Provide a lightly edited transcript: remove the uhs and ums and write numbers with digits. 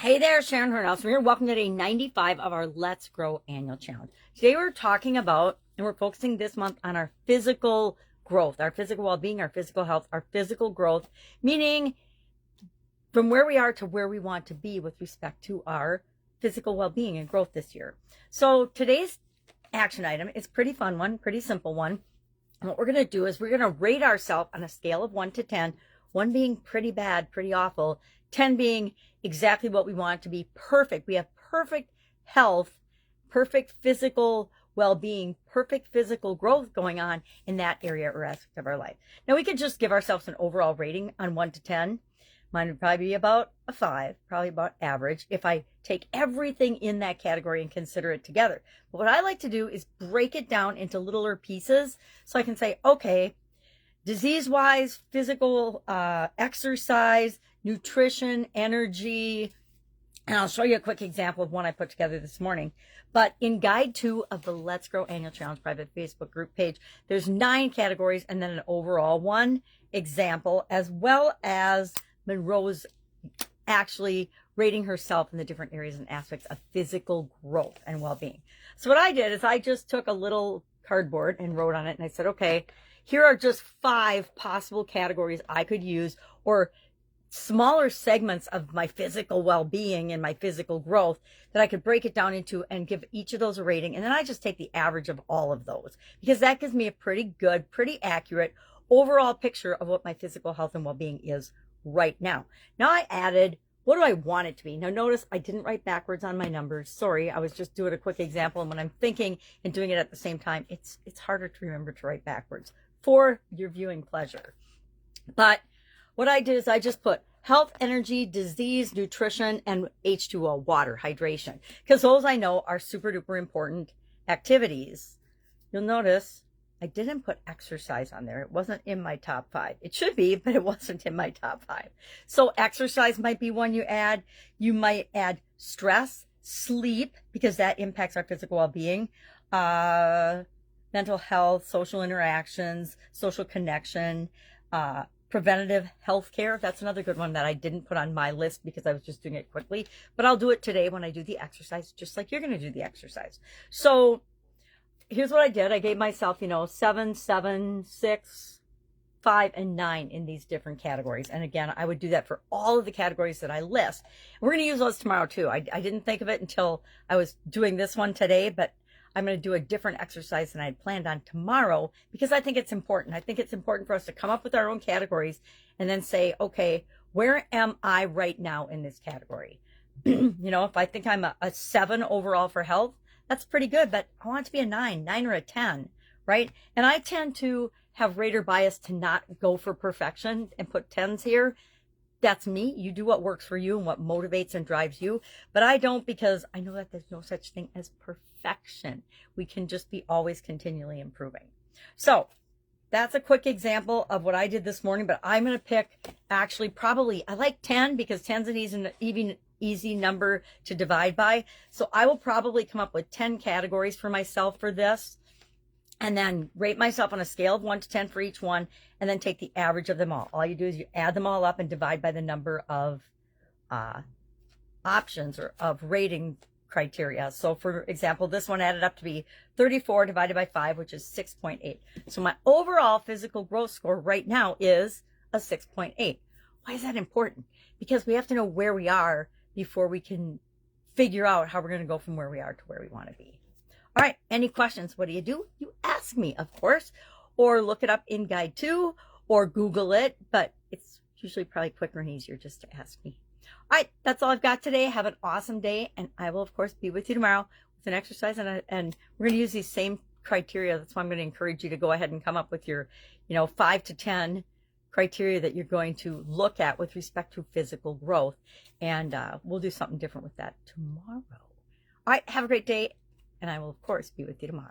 Hey there, Sharon Horne-Ellstrom here. Welcome to day 95 of our Let's Grow annual challenge. Today we're talking about, and we're focusing this month on our physical growth, our physical well-being, our physical health, our physical growth, meaning from where we are to where we want to be with respect to our physical well-being and growth this year. So today's action item is a pretty fun one, pretty simple one. And what we're going to do is we're going to rate ourselves on a scale of 1 to 10, 1 being pretty bad, pretty awful, 10 being exactly what we want it to be, perfect. We have perfect health, perfect physical well-being, perfect physical growth going on in that area or aspect of our life. Now, we could just give ourselves an overall rating on 1 to 10. Mine would probably be about a 5, probably about average, if I take everything in that category and consider it together. But what I like to do is break it down into littler pieces so I can say, okay, disease-wise, physical exercise, nutrition, energy, and I'll show you a quick example of one I put together this morning. But in Guide 2 of the Let's Grow Annual Challenge private Facebook group page, there's 9 categories and then an overall one example, as well as Monroe's actually rating herself in the different areas and aspects of physical growth and well-being. So what I did is I just took a little cardboard and wrote on it, and I said, okay, here are just 5 possible categories I could use, or smaller segments of my physical well-being and my physical growth that I could break it down into and give each of those a rating. And then I just take the average of all of those, because that gives me a pretty good, pretty accurate overall picture of what my physical health and well-being is right now. Now I added, what do I want it to be? Now notice I didn't write backwards on my numbers. Sorry, I was just doing a quick example. And when I'm thinking and doing it at the same time, it's harder to remember to write backwards for your viewing pleasure. But what I did is I just put health, energy, disease, nutrition, and H2O, water, hydration, because those I know are super duper important activities. You'll notice I didn't put exercise on there. It wasn't in my top 5. It should be, but it wasn't in my top 5. So exercise might be one you add. You might add stress, sleep, because that impacts our physical well-being, mental health, social interactions, social connection, preventative health care. That's another good one that I didn't put on my list because I was just doing it quickly, but I'll do it today when I do the exercise, just like you're going to do the exercise. So here's what I did. I gave myself, 7, 7, 6, 5, and 9 in these different categories. And again, I would do that for all of the categories that I list. We're going to use those tomorrow too. I didn't think of it until I was doing this one today, but I'm going to do a different exercise than I had planned on tomorrow, because I think it's important. I think it's important for us to come up with our own categories and then say, okay, where am I right now in this category? If I think I'm a 7 overall for health, that's pretty good, but I want it to be a 9 or a 10, right? And I tend to have rater bias to not go for perfection and put 10s here. That's me. You do what works for you and what motivates and drives you. But I don't, because I know that there's no such thing as perfection. We can just be always continually improving. So that's a quick example of what I did this morning, but I'm going to pick actually probably, I like 10 because 10's an easy number to divide by. So I will probably come up with 10 categories for myself for this, and then rate myself on a scale of 1 to 10 for each one, and then take the average of them all. All you do is you add them all up and divide by the number of options or of rating criteria. So for example, this one added up to be 34 divided by 5, which is 6.8. So my overall physical growth score right now is a 6.8. Why is that important? Because we have to know where we are before we can figure out how we're going to go from where we are to where we want to be. All right, any questions? What do? You ask me, of course, or look it up in Guide 2 or Google it, but it's usually probably quicker and easier just to ask me. All right, that's all I've got today. Have an awesome day, and I will, of course, be with you tomorrow with an exercise, and we're going to use these same criteria. That's why I'm going to encourage you to go ahead and come up with your, 5 to 10 criteria that you're going to look at with respect to physical growth, and we'll do something different with that tomorrow. All right, have a great day, and I will, of course, be with you tomorrow.